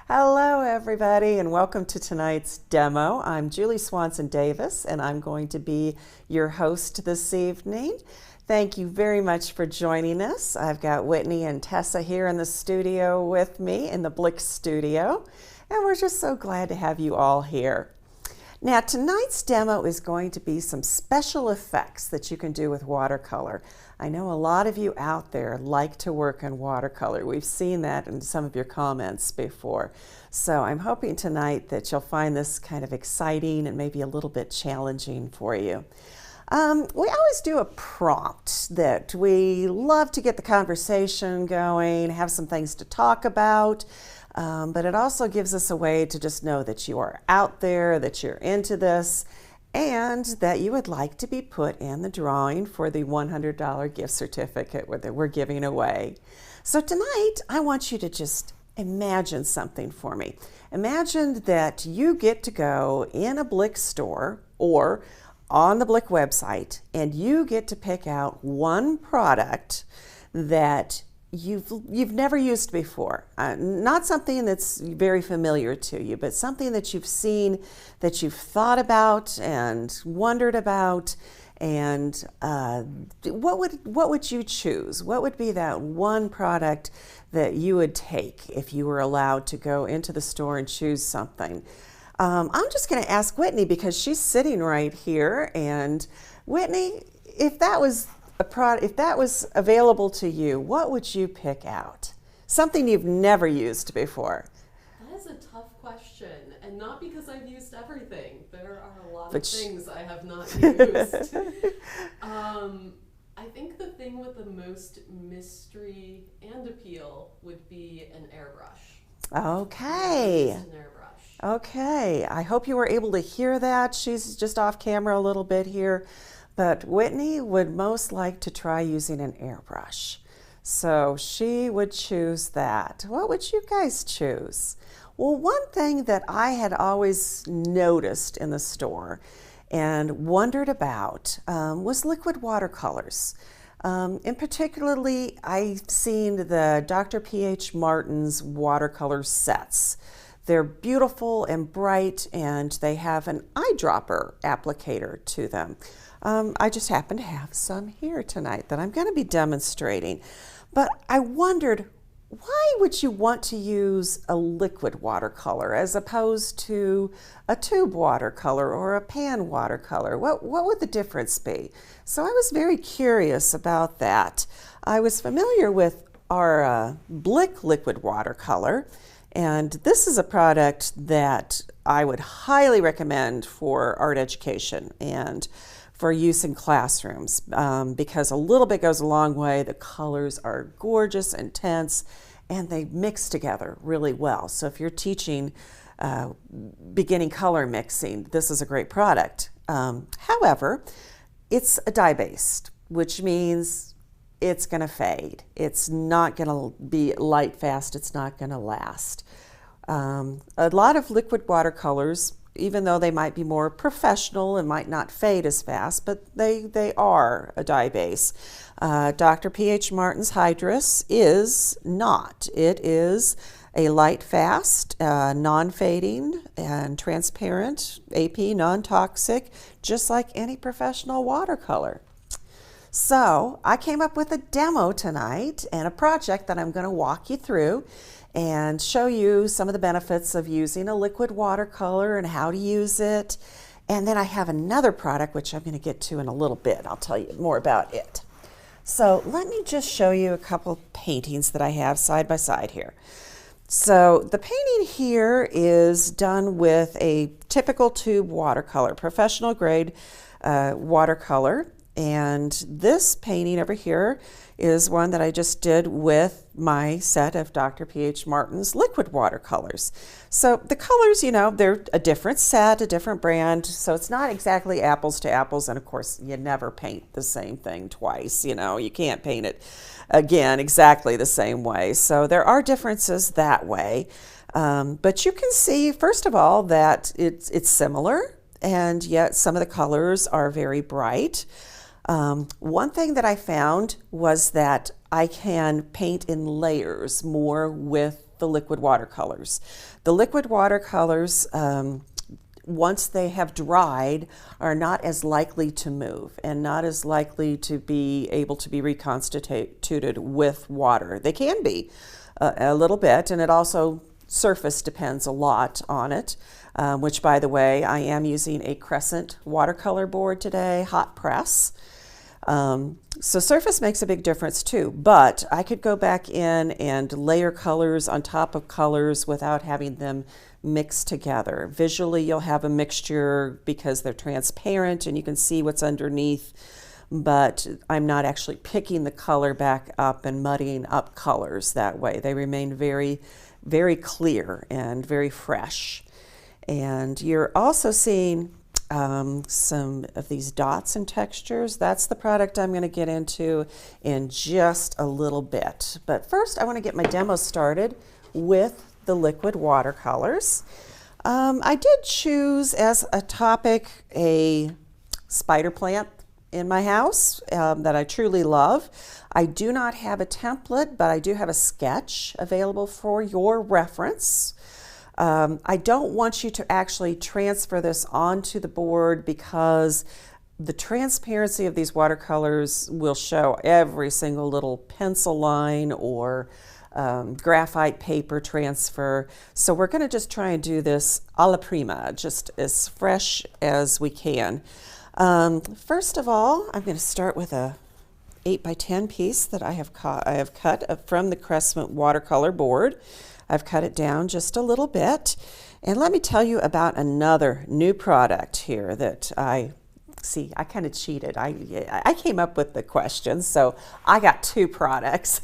Hello, everybody, and welcome to tonight's demo. I'm Julie Swanson Davis, and I'm going to be your host this evening. Thank you very much for joining us. I've got Whitney and Tessa here in the studio with me in the Blick studio, and we're just so glad to have you all here. Now, tonight's demo is going to be some special effects that you can do with watercolor. I know a lot of you out there like to work in watercolor. We've seen that in some of your comments before. So I'm hoping tonight that you'll find this kind of exciting and maybe a little bit challenging for you. We always do a prompt that we love to get the conversation going, have some things to talk about. But it also gives us a way to just know that you are out there, that you're into this, and that you would like to be put in the drawing for the $100 gift certificate that we're giving away. So tonight, I want you to just imagine something for me. Imagine that you get to go in a Blick store or on the Blick website, and you get to pick out one product that you've never used before. Not something that's very familiar to you, but something that you've seen, that you've thought about and wondered about. And what would you choose? What would be that one product that you would take if you were allowed to go into the store and choose something? I'm just going to ask Whitney because she's sitting right here. And Whitney, if that was available to you, what would you pick out? Something you've never used before. That is a tough question, and not because I've used everything. There are a lot of things I have not used. I think the thing with the most mystery and appeal would be an airbrush. Okay. An airbrush. Okay. I hope you were able to hear that. She's just off camera a little bit here. But Whitney would most like to try using an airbrush. So she would choose that. What would you guys choose? Well, one thing that I had always noticed in the store and wondered about was liquid watercolors. In particularly, I've seen the Dr. P.H. Martin's watercolor sets. They're beautiful and bright, and they have an eyedropper applicator to them. I just happen to have some here tonight that I'm going to be demonstrating. But I wondered, why would you want to use a liquid watercolor as opposed to a tube watercolor or a pan watercolor? What would the difference be? So I was very curious about that. I was familiar with our Blick liquid watercolor, and this is a product that I would highly recommend for art education and for use in classrooms because a little bit goes a long way. The colors are gorgeous, intense, and they mix together really well. So if you're teaching beginning color mixing, this is a great product. However, it's a dye-based, which means it's going to fade. It's not going to be light fast. It's not going to last. A lot of liquid watercolors, even though they might be more professional and might not fade as fast, but they are a dye base. Dr. P.H. Martin's Hydrus is not. It is a light fast, non-fading and transparent, AP, non-toxic, just like any professional watercolor. So I came up with a demo tonight and a project that I'm going to walk you through and show you some of the benefits of using a liquid watercolor and how to use it. And then I have another product which I'm going to get to in a little bit. I'll tell you more about it. So let me just show you a couple paintings that I have side by side here. So the painting here is done with a typical tube watercolor, professional grade watercolor. And this painting over here is one that I just did with my set of Dr. P.H. Martin's liquid watercolors. So the colors, you know, they're a different set, a different brand, so it's not exactly apples to apples. And of course, you never paint the same thing twice. You know, you can't paint it again exactly the same way. So there are differences that way. But you can see, first of all, that it's similar, and yet some of the colors are very bright. One thing that I found was that I can paint in layers more with the liquid watercolors. The liquid watercolors, once they have dried, are not as likely to move and not as likely to be able to be reconstituted with water. They can be a little bit, and it also surface depends a lot on it, which, by the way, I am using a Crescent watercolor board today, hot press. So surface makes a big difference too, but I could go back in and layer colors on top of colors without having them mixed together. Visually, you'll have a mixture because they're transparent and you can see what's underneath, but I'm not actually picking the color back up and muddying up colors that way. They remain very, very clear and very fresh. And you're also seeing some of these dots and textures. That's the product I'm going to get into in just a little bit. But first, I want to get my demo started with the liquid watercolors. I did choose as a topic a spider plant in my house that I truly love. I do not have a template, but I do have a sketch available for your reference. I don't want you to actually transfer this onto the board because the transparency of these watercolors will show every single little pencil line or graphite paper transfer. So we're going to just try and do this a la prima, just as fresh as we can. First of all, I'm going to start with a 8x10 piece that I have cut from the Crescent watercolor board. I've cut it down just a little bit. And let me tell you about another new product here that I kind of cheated. I came up with the questions, so I got two products.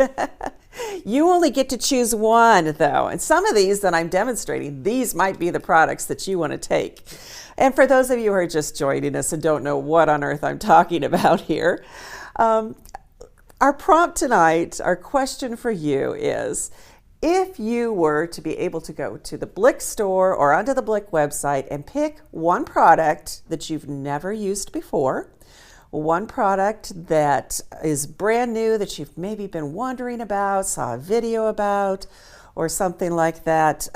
You only get to choose one, though. And some of these that I'm demonstrating, these might be the products that you want to take. And for those of you who are just joining us and don't know what on earth I'm talking about here, our prompt tonight, our question for you is, if you were to be able to go to the Blick store or onto the Blick website and pick one product that you've never used before, one product that is brand new that you've maybe been wondering about, saw a video about, or something like that,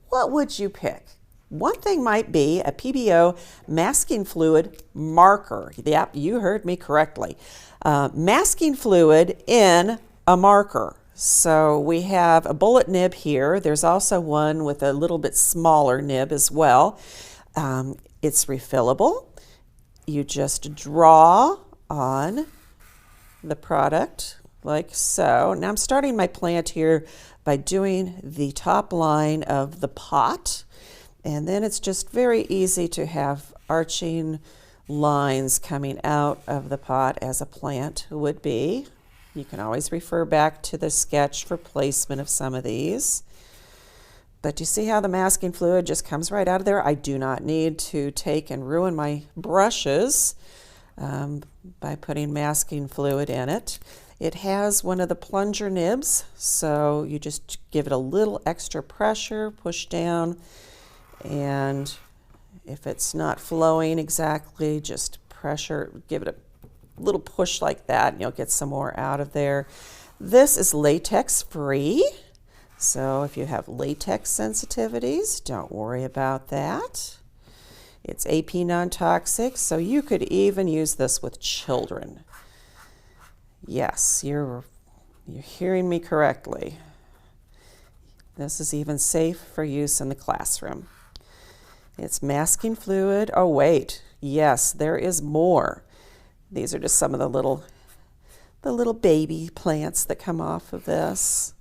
what would you pick? One thing might be a Pebeo masking fluid marker. Yep, you heard me correctly. Masking fluid in a marker. So we have a bullet nib here. There's also one with a little bit smaller nib as well. It's refillable. You just draw on the product like so. Now I'm starting my plant here by doing the top line of the pot. And then it's just very easy to have arching lines coming out of the pot as a plant would be. You can always refer back to the sketch for placement of some of these. But you see how the masking fluid just comes right out of there? I do not need to take and ruin my brushes by putting masking fluid in it. It has one of the plunger nibs, so you just give it a little extra pressure, push down, and if it's not flowing exactly, just pressure, give it a little push like that and you'll get some more out of there. This is latex free, so if you have latex sensitivities, don't worry about that. It's AP non-toxic, so you could even use this with children. Yes, you're hearing me correctly. This is even safe for use in the classroom. It's masking fluid. Oh wait, yes, there is more. These are just some of the little baby plants that come off of this.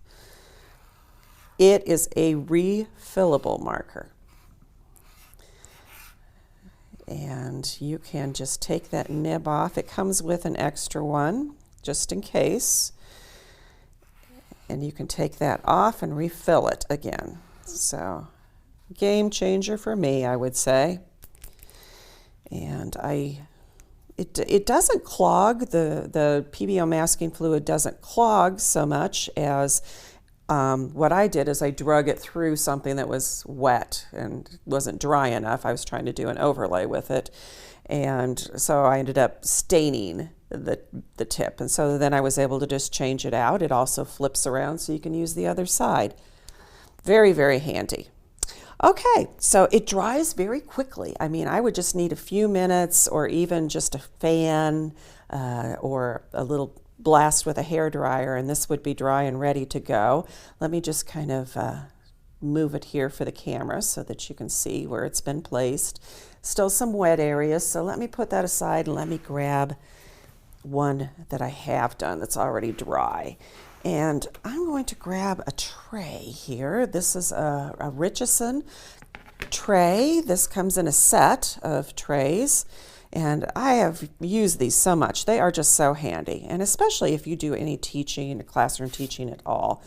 It is a refillable marker. And you can just take that nib off. It comes with an extra one, just in case. And you can take that off and refill it again. So, game changer for me, I would say. And it doesn't clog, the Pebeo masking fluid doesn't clog so much as what I did is I drug it through something that was wet and wasn't dry enough. I was trying to do an overlay with it. And so I ended up staining the tip. And so then I was able to just change it out. It also flips around so you can use the other side. Very, very handy. Okay, so it dries very quickly. I mean, I would just need a few minutes or even just a fan or a little blast with a hairdryer, and this would be dry and ready to go. Let me just kind of move it here for the camera so that you can see where it's been placed. Still some wet areas, so let me put that aside and let me grab one that I have done that's already dry. And I'm going to grab a tray here. This is a Richardson tray. This comes in a set of trays, and I have used these so much. They are just so handy, and especially if you do any teaching, classroom teaching at all.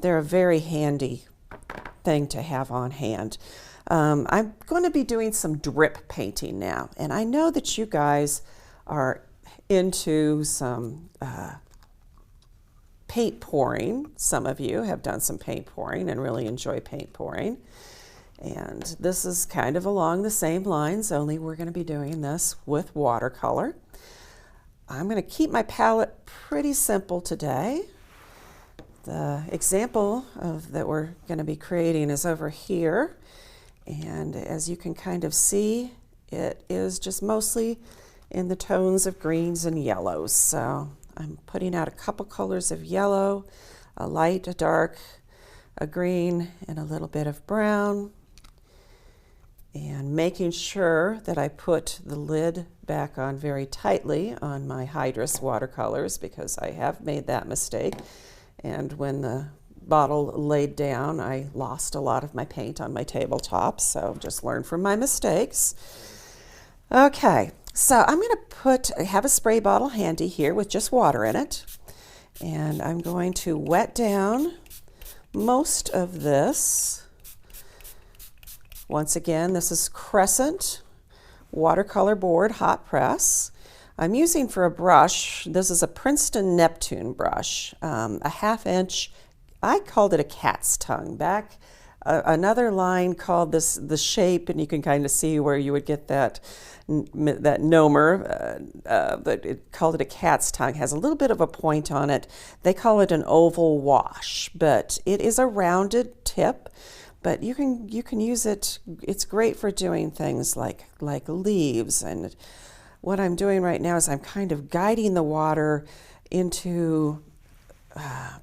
They're a very handy thing to have on hand. I'm going to be doing some drip painting now, and I know that you guys are into some paint pouring. Some of you have done some paint pouring and really enjoy paint pouring. And this is kind of along the same lines, only we're going to be doing this with watercolor. I'm going to keep my palette pretty simple today. The example that we're going to be creating is over here. And as you can kind of see, it is just mostly in the tones of greens and yellows. So I'm putting out a couple colors of yellow, a light, a dark, a green, and a little bit of brown. And making sure that I put the lid back on very tightly on my Hydrus watercolors, because I have made that mistake. And when the bottle laid down, I lost a lot of my paint on my tabletop, so just learn from my mistakes. Okay. So I'm going to have a spray bottle handy here with just water in it, and I'm going to wet down most of this. Once again, this is Crescent watercolor board hot press. I'm using for a brush, this is a Princeton Neptune brush, a 1/2 inch. I called it a cat's tongue. Back another line called this the shape, and you can kind of see where you would get that nomer, but it called it a cat's tongue. It has a little bit of a point on it. They call it an oval wash, but it is a rounded tip. But you can use it. It's great for doing things like leaves. And what I'm doing right now is I'm kind of guiding the water into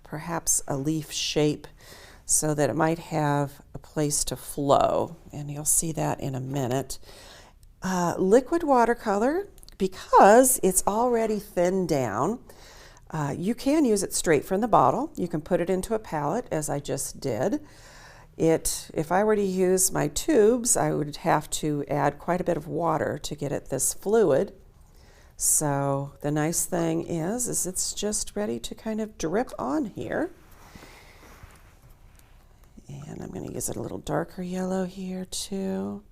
perhaps a leaf shape, so that it might have a place to flow, and you'll see that in a minute. Liquid watercolor, because it's already thinned down, you can use it straight from the bottle. You can put it into a palette, as I just did. If I were to use my tubes, I would have to add quite a bit of water to get it this fluid. So the nice thing is it's just ready to kind of drip on here. And I'm going to use it a little darker yellow here too.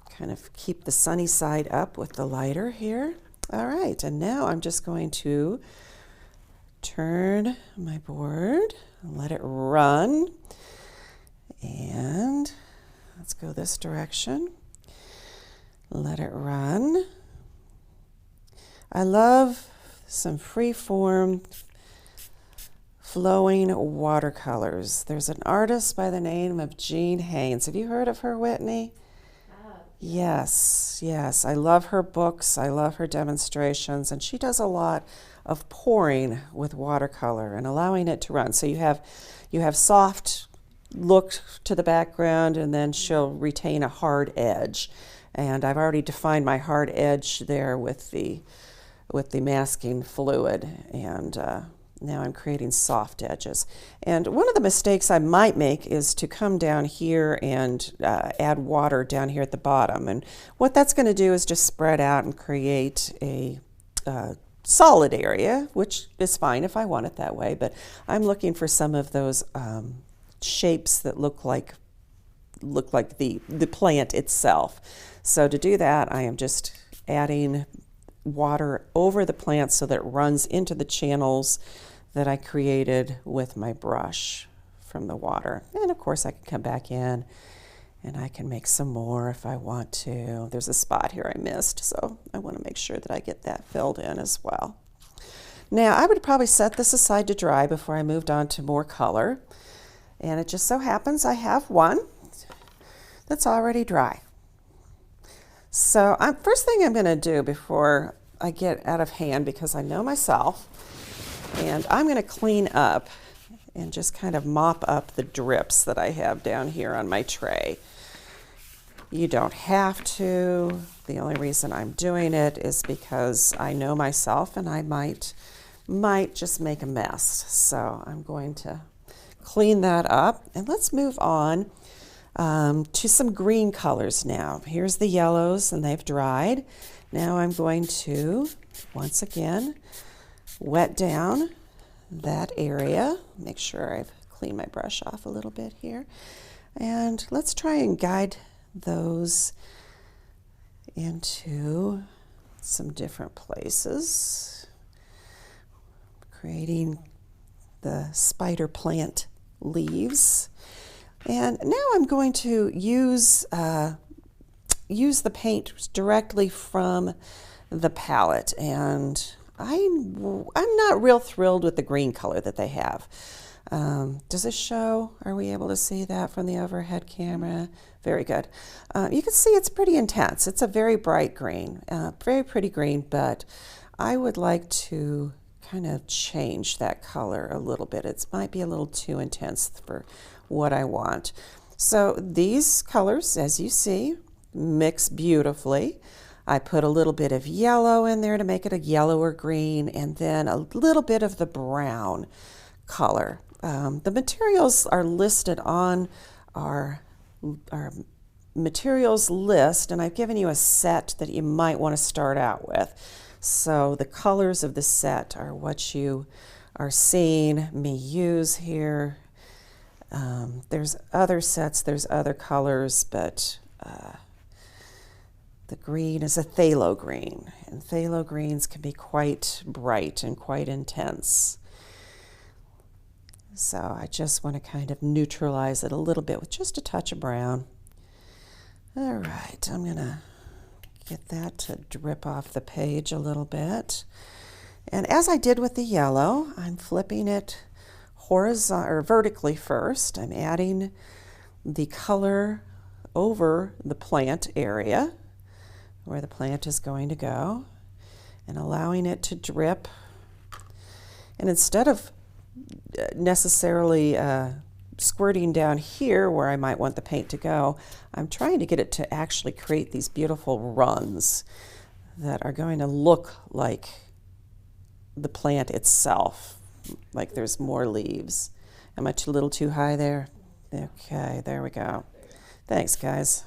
Kind of keep the sunny side up with the lighter here. All right, and now I'm just going to turn my board and let it run. And let's go this direction. Let it run. I love some free-form flowing watercolors. There's an artist by the name of Jean Haynes. Have you heard of her, Whitney? Yes, yes. I love her books. I love her demonstrations, and she does a lot of pouring with watercolor and allowing it to run. So you have soft look to the background, and then she'll retain a hard edge. And I've already defined my hard edge there with the masking fluid, and now I'm creating soft edges. And one of the mistakes I might make is to come down here and add water down here at the bottom. And what that's going to do is just spread out and create a solid area, which is fine if I want it that way. But I'm looking for some of those shapes that look like the plant itself. So to do that, I am just adding water over the plant so that it runs into the channels that I created with my brush from the water. And of course I can come back in And I can make some more if I want to. There's a spot here I missed, so I want to make sure that I get that filled in as well. Now, I would probably set this aside to dry before I moved on to more color. And it just so happens I have one that's already dry. So first thing I'm going to do before I get out of hand, because I know myself, and I'm going to clean up and just kind of mop up the drips that I have down here on my tray. You don't have to. The only reason I'm doing it is because I know myself and I might just make a mess. So I'm going to clean that up, and let's move on to some green colors now. Here's the yellows, and they've dried. Now I'm going to, once again, wet down that area. Make sure I've cleaned my brush off a little bit here. And let's try and guide those into some different places, creating the spider plant leaves. And now I'm going to use the paint directly from the palette, and I'm not real thrilled with the green color that they have. Does it show? Are we able to see that from the overhead camera? Very good. You can see it's pretty intense. It's a very bright green, very pretty green, but I would like to kind of change that color a little bit. It might be a little too intense for what I want. So these colors, as you see, mix beautifully. I put a little bit of yellow in there to make it a yellower green, and then a little bit of the brown color. The materials are listed on our materials list, and I've given you a set that you might want to start out with. So the colors of the set are what you are seeing me use here. There's other sets, there's other colors, but the green is a phthalo green, and phthalo greens can be quite bright and quite intense. So I just want to kind of neutralize it a little bit with just a touch of brown. All right, I'm going to get that to drip off the page a little bit. And as I did with the yellow, I'm flipping it horizontal or vertically first. I'm adding the color over the plant area where the plant is going to go, and allowing it to drip. And instead of necessarily squirting down here where I might want the paint to go, I'm trying to get it to actually create these beautiful runs that are going to look like the plant itself, like there's more leaves. Am I a little too high there? Okay, there we go. Thanks, guys.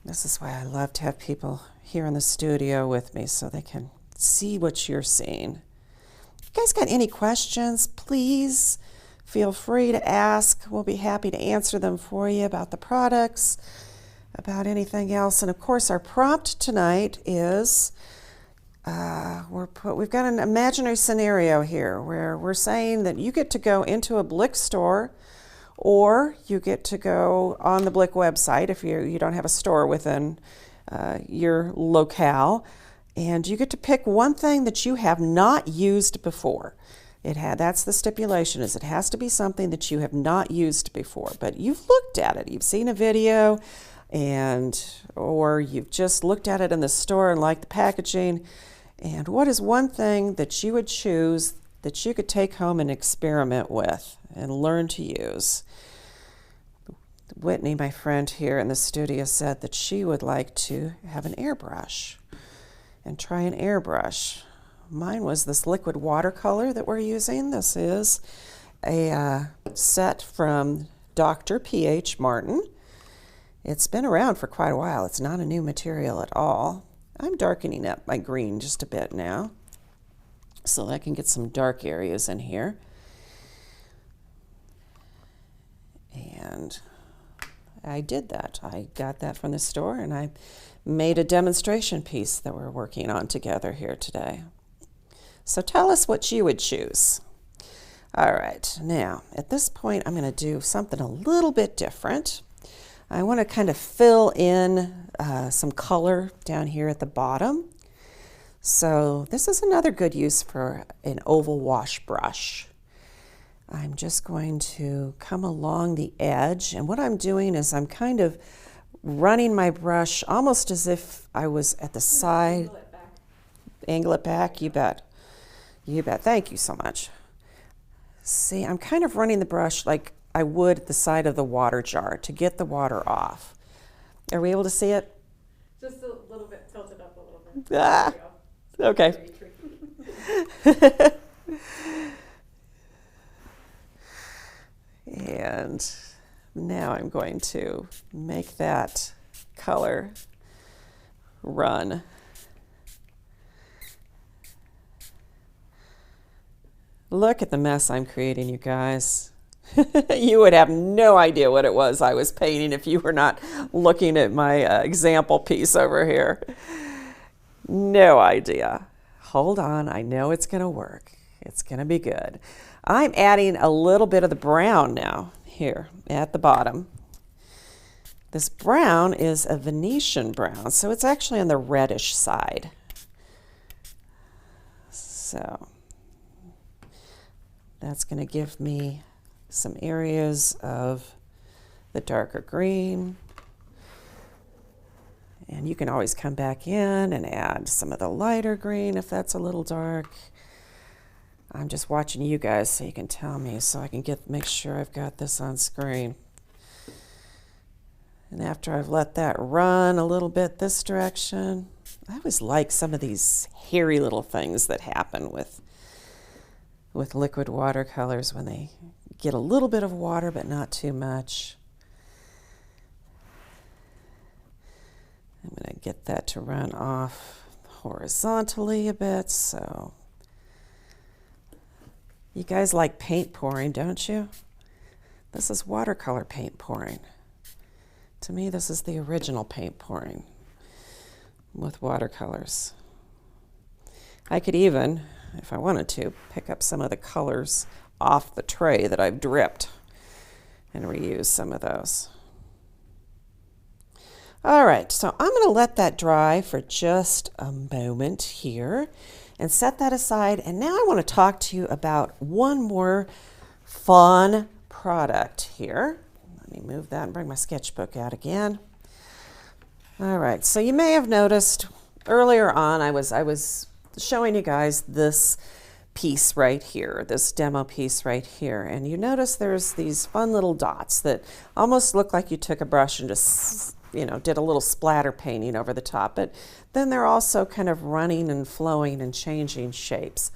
This is why I love to have people here in the studio with me so they can see what you're seeing. If you guys got any questions, please feel free to ask. We'll be happy to answer them for you about the products, about anything else. And of course, our prompt tonight is we've got an imaginary scenario here where we're saying that you get to go into a Blick store, or you get to go on the Blick website if you don't have a store within your locale, and you get to pick one thing that you have not used before. That's the stipulation, is it has to be something that you have not used before, but you've looked at it, you've seen a video, or you've just looked at it in the store and liked the packaging. And what is one thing that you would choose that you could take home and experiment with and learn to use? Whitney, my friend here in the studio, said that she would like to have an airbrush and try an airbrush. Mine was this liquid watercolor that we're using. This is a set from Dr. P.H. Martin. It's been around for quite a while. It's not a new material at all. I'm darkening up my green just a bit now so that I can get some dark areas in here. And I did that. I got that from the store, and I made a demonstration piece that we're working on together here today. So tell us what you would choose. All right, now at this point I'm going to do something a little bit different. I want to kind of fill in some color down here at the bottom. So this is another good use for an oval wash brush. I'm just going to come along the edge, and what I'm doing is I'm kind of running my brush almost as if I was at the side. Angle it back. Angle it back, you bet. You bet. Thank you so much. See, I'm kind of running the brush like I would at the side of the water jar to get the water off. Are we able to see it? Just a little bit, tilt it up a little bit. Ah, okay. And now I'm going to make that color run. Look at the mess I'm creating, you guys. You would have no idea what it was I was painting if you were not looking at my example piece over here. No idea. Hold on, I know it's going to work. It's going to be good. I'm adding a little bit of the brown now here at the bottom. This brown is a Venetian brown, so it's actually on the reddish side. So that's going to give me some areas of the darker green. And you can always come back in and add some of the lighter green if that's a little dark. I'm just watching you guys so you can tell me so I can make sure I've got this on screen. And after I've let that run a little bit this direction, I always like some of these hairy little things that happen with liquid watercolors when they get a little bit of water but not too much. I'm going to get that to run off horizontally a bit. So you guys like paint pouring, don't you? This is watercolor paint pouring. To me, this is the original paint pouring with watercolors. I could even, if I wanted to, pick up some of the colors off the tray that I've dripped and reuse some of those. All right, so I'm going to let that dry for just a moment here and set that aside. And now I want to talk to you about one more fun product here. Let me move that and bring my sketchbook out again. All right, so you may have noticed earlier on I was showing you guys this piece right here, this demo piece right here, and you notice there's these fun little dots that almost look like you took a brush and just, you know, did a little splatter painting over the top, but then they're also kind of running and flowing and changing shapes.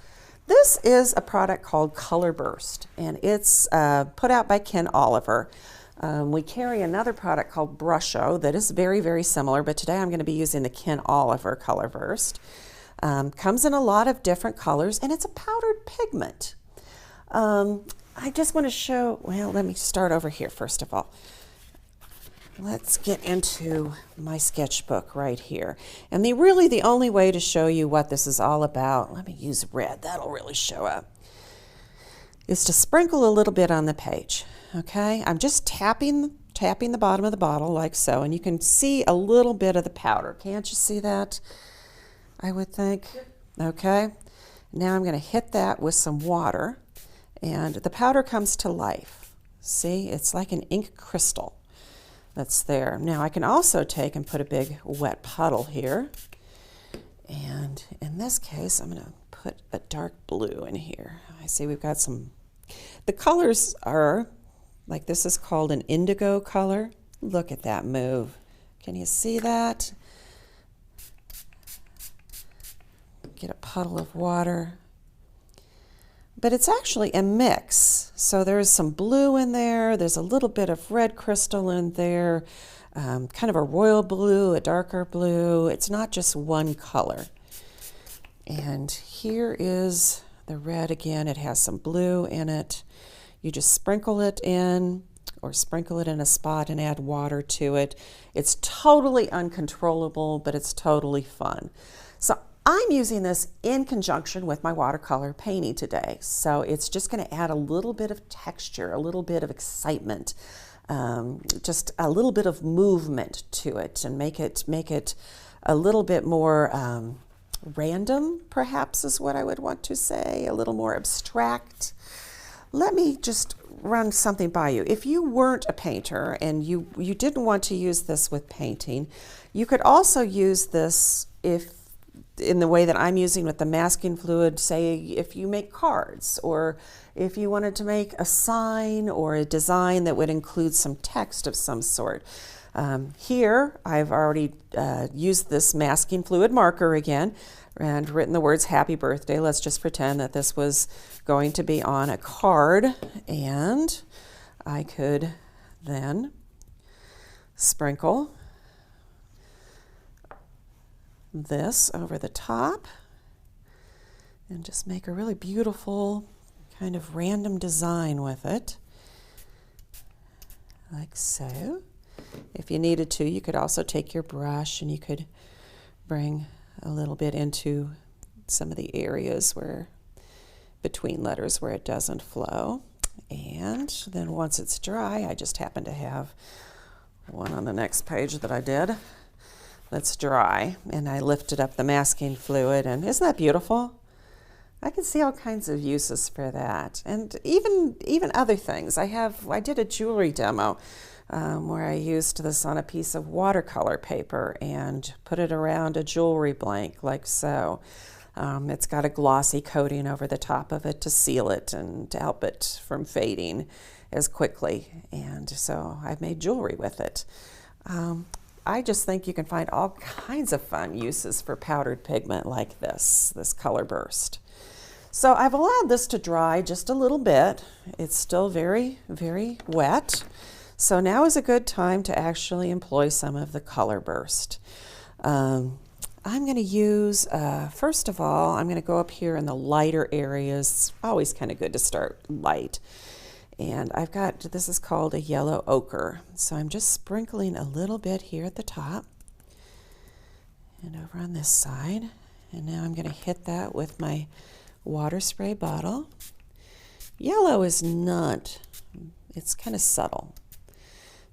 This is a product called Color Burst, and it's put out by Ken Oliver. We carry another product called Brusho that is very, very similar, but today I'm going to be using the Ken Oliver Color Burst. Comes in a lot of different colors, and it's a powdered pigment. I just want to show, well, let me start over here first of all. Let's get into my sketchbook right here. And really the only way to show you what this is all about, let me use red, that'll really show up, is to sprinkle a little bit on the page. Okay, I'm just tapping the bottom of the bottle like so, and you can see a little bit of the powder. Can't you see that? I would think. Okay, now I'm going to hit that with some water, and the powder comes to life. See, it's like an ink crystal that's there. Now I can also take and put a big wet puddle here, and in this case I'm going to put a dark blue in here. I see we've got some, the colors are, like this is called an indigo color. Look at that move. Can you see that? Get a puddle of water. But it's actually a mix. So there's some blue in there, there's a little bit of red crystal in there, kind of a royal blue, a darker blue. It's not just one color. And here is the red again. It has some blue in it. You just sprinkle it in, or sprinkle it in a spot and add water to it. It's totally uncontrollable, but it's totally fun. So I'm using this in conjunction with my watercolor painting today. So it's just going to add a little bit of texture, a little bit of excitement just a little bit of movement to it and make it a little bit more random, perhaps is what I would want to say, a little more abstract. Let me just run something by you. If you weren't a painter and you didn't want to use this with painting, you could also use this in the way that I'm using with the masking fluid, say if you make cards, or if you wanted to make a sign or a design that would include some text of some sort. Here, I've already used this masking fluid marker again and written the words happy birthday. Let's just pretend that this was going to be on a card, and I could then sprinkle this over the top and just make a really beautiful kind of random design with it, like so. If you needed to, you could also take your brush and you could bring a little bit into some of the areas where between letters where it doesn't flow. And then once it's dry, I just happen to have one on the next page that I did that's dry, and I lifted up the masking fluid, and isn't that beautiful? I can see all kinds of uses for that, and even other things. I did a jewelry demo where I used this on a piece of watercolor paper and put it around a jewelry blank like so. It's got a glossy coating over the top of it to seal it and to help it from fading as quickly, and so I've made jewelry with it. I just think you can find all kinds of fun uses for powdered pigment like this color burst. So I've allowed this to dry just a little bit. It's still very, very wet. So now is a good time to actually employ some of the color burst. I'm going to use, first of all, I'm going to go up here in the lighter areas. It's always kind of good to start light. And I've got, this is called a yellow ochre. So I'm just sprinkling a little bit here at the top and over on this side. And now I'm going to hit that with my water spray bottle. Yellow is not, it's kind of subtle.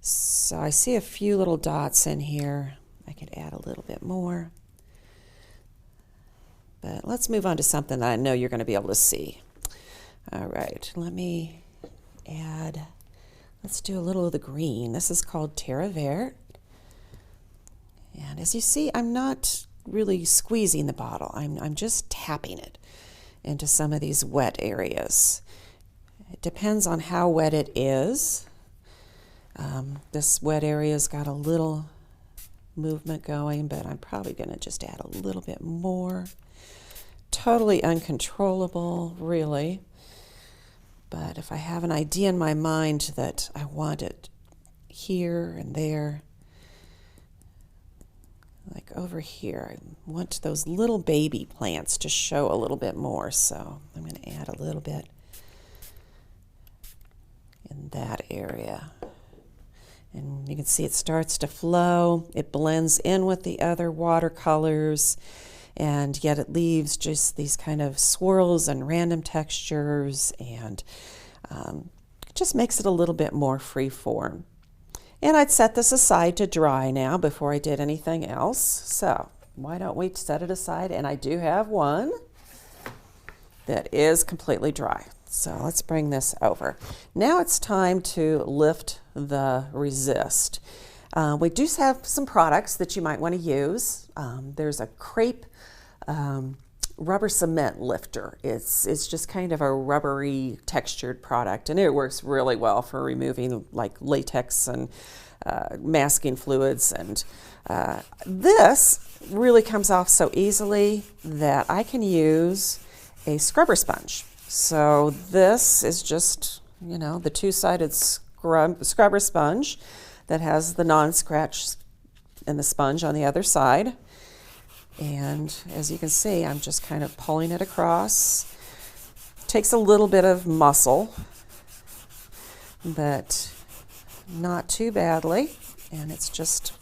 So I see a few little dots in here. I could add a little bit more. But let's move on to something that I know you're going to be able to see. All right, let me add, let's do a little of the green. This is called Teravert. And as you see, I'm not really squeezing the bottle. I'm just tapping it into some of these wet areas. It depends on how wet it is. This wet area's got a little movement going, but I'm probably going to just add a little bit more. Totally uncontrollable, really. But if I have an idea in my mind that I want it here and there, like over here, I want those little baby plants to show a little bit more, so I'm going to add a little bit in that area. And you can see it starts to flow. It blends in with the other watercolors, and yet it leaves just these kind of swirls and random textures, and it just makes it a little bit more free form. And I'd set this aside to dry now before I did anything else. So why don't we set it aside? And I do have one that is completely dry. So let's bring this over. Now it's time to lift the resist. We do have some products that you might want to use. There's a Crepe rubber cement lifter. It's just kind of a rubbery textured product, and it works really well for removing like latex and masking fluids. And this really comes off so easily that I can use a scrubber sponge. So this is just, you know, the two-sided scrubber sponge that has the non-scratch and the sponge on the other side. And as you can see, I'm just kind of pulling it across. Takes a little bit of muscle, but not too badly. And it's just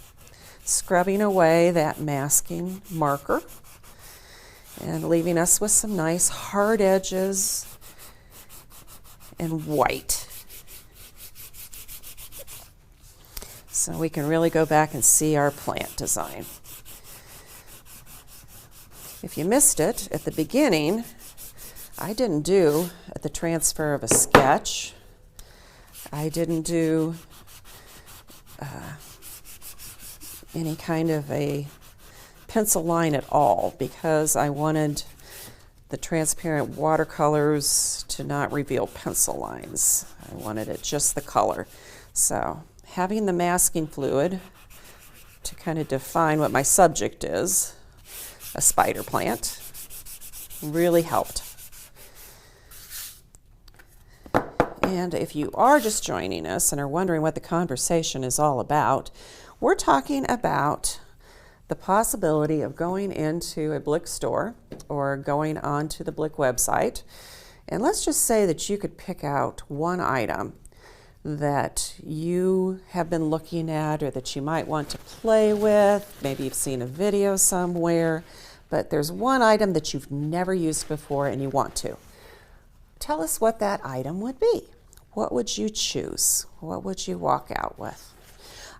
scrubbing away that masking marker and leaving us with some nice hard edges and white. so we can really go back and see our plant design. If you missed it at the beginning, I didn't do the transfer of a sketch. I didn't do any kind of a pencil line at all because I wanted the transparent watercolors to not reveal pencil lines. I wanted it just the color. So having the masking fluid to kind of define what my subject is, a spider plant, really helped. And if you are just joining us and are wondering what the conversation is all about, we're talking about the possibility of going into a Blick store or going onto the Blick website. And let's just say that you could pick out one item that you have been looking at or that you might want to play with. Maybe you've seen a video somewhere, but there's one item that you've never used before and you want to. Tell us what that item would be. What would you choose? What would you walk out with?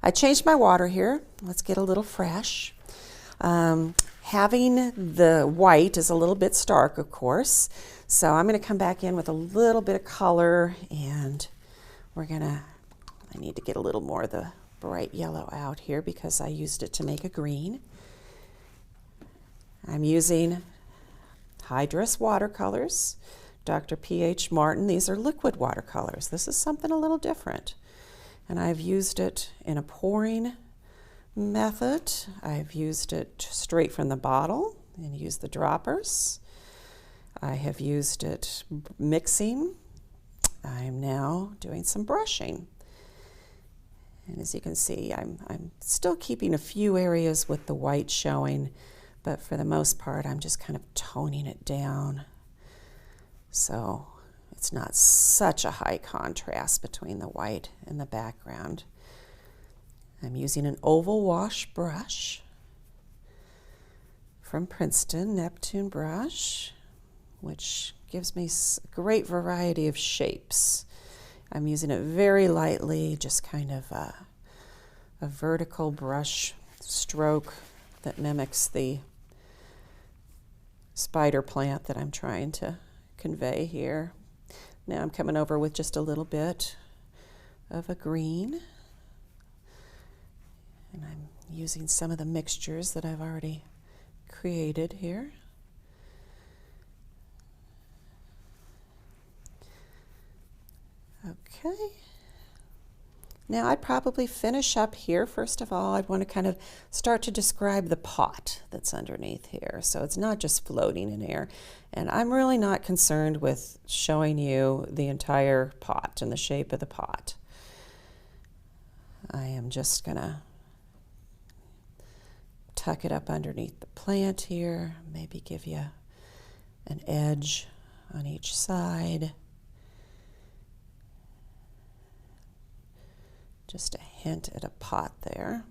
I changed my water here. Let's get a little fresh. Having the white is a little bit stark, of course. So I'm going to come back in with a little bit of color, and I need to get a little more of the bright yellow out here because I used it to make a green. I'm using Hydrus watercolors. Dr. P.H. Martin, these are liquid watercolors. This is something a little different. And I've used it in a pouring method. I've used it straight from the bottle and used the droppers. I have used it mixing. I'm now doing some brushing. And as you can see, I'm still keeping a few areas with the white showing, but for the most part, I'm just kind of toning it down. So it's not such a high contrast between the white and the background. I'm using an oval wash brush from Princeton, Neptune brush, which gives me a great variety of shapes. I'm using it very lightly, just kind of a vertical brush stroke that mimics the spider plant that I'm trying to convey here. Now I'm coming over with just a little bit of a green, and I'm using some of the mixtures that I've already created here. Okay. Now I'd probably finish up here. First of all, I'd want to kind of start to describe the pot that's underneath here. So it's not just floating in air. And I'm really not concerned with showing you the entire pot and the shape of the pot. I am just going to tuck it up underneath the plant here, maybe give you an edge on each side. Just a hint at a pot there.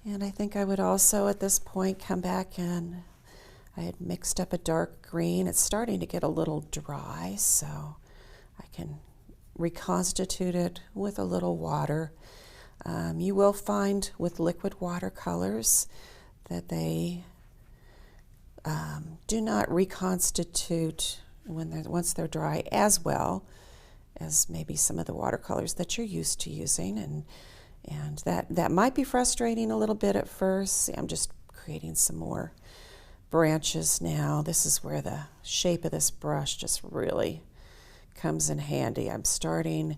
And I think I would also at this point come back and I had mixed up a dark green. It's starting to get a little dry, so I can reconstitute it with a little water. You will find with liquid watercolors that they do not reconstitute once they're dry as well as maybe some of the watercolors that you're used to using, and that might be frustrating a little bit at first. See, I'm just creating some more branches now. This is where the shape of this brush just really comes in handy. I'm starting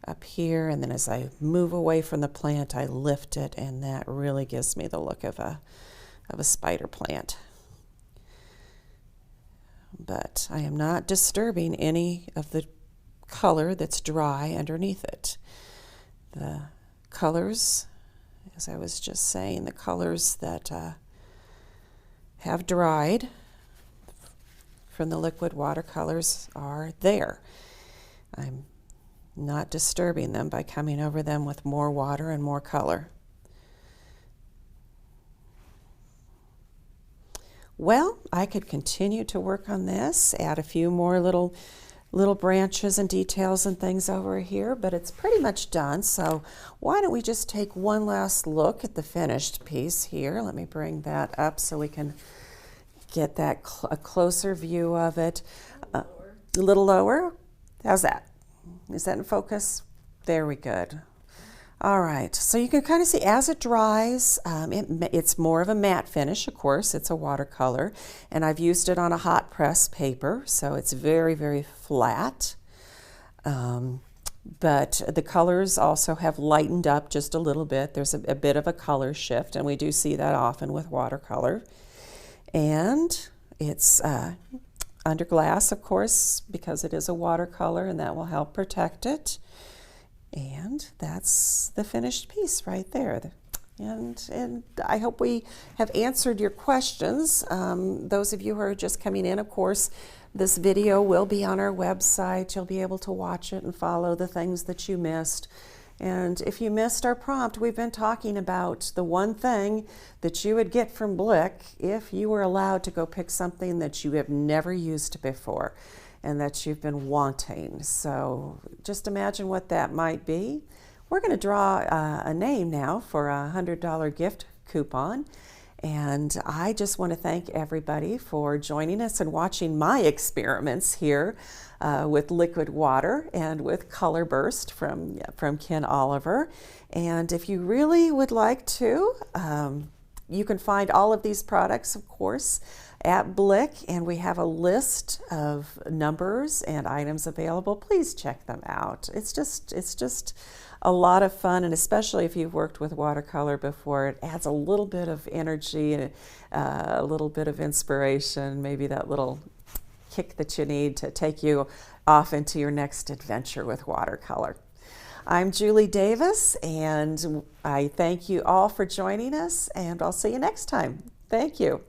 up here, and then as I move away from the plant, I lift it, and that really gives me the look of a spider plant. But I am not disturbing any of the color that's dry underneath it. The colors, as I was just saying, the colors that have dried from the liquid watercolors are there. I'm not disturbing them by coming over them with more water and more color. Well, I could continue to work on this, add a few more little little branches and details and things over here, but it's pretty much done. So why don't we just take one last look at the finished piece here. Let me bring that up so we can get that a closer view of it. A little lower. How's that? Is that in focus? There we go. All right, so you can kind of see as it dries, it's more of a matte finish, of course. It's a watercolor, and I've used it on a hot press paper, so it's very, very flat. But the colors also have lightened up just a little bit. There's a bit of a color shift, and we do see that often with watercolor. And it's under glass, of course, because it is a watercolor, and that will help protect it. And that's the finished piece right there. And I hope we have answered your questions. Those of you who are just coming in, of course, this video will be on our website. You'll be able to watch it and follow the things that you missed. And if you missed our prompt, we've been talking about the one thing that you would get from Blick if you were allowed to go pick something that you have never used before and that you've been wanting. So just imagine what that might be. We're going to draw a name now for a $100 gift coupon. And I just want to thank everybody for joining us and watching my experiments here with liquid water and with Color Burst from Ken Oliver. And if you really would like to, you can find all of these products, of course, at Blick, and we have a list of numbers and items available. Please check them out. It's just a lot of fun, and especially if you've worked with watercolor before, it adds a little bit of energy and a little bit of inspiration, maybe that little kick that you need to take you off into your next adventure with watercolor. I'm Julie Davis, and I thank you all for joining us, and I'll see you next time. Thank you.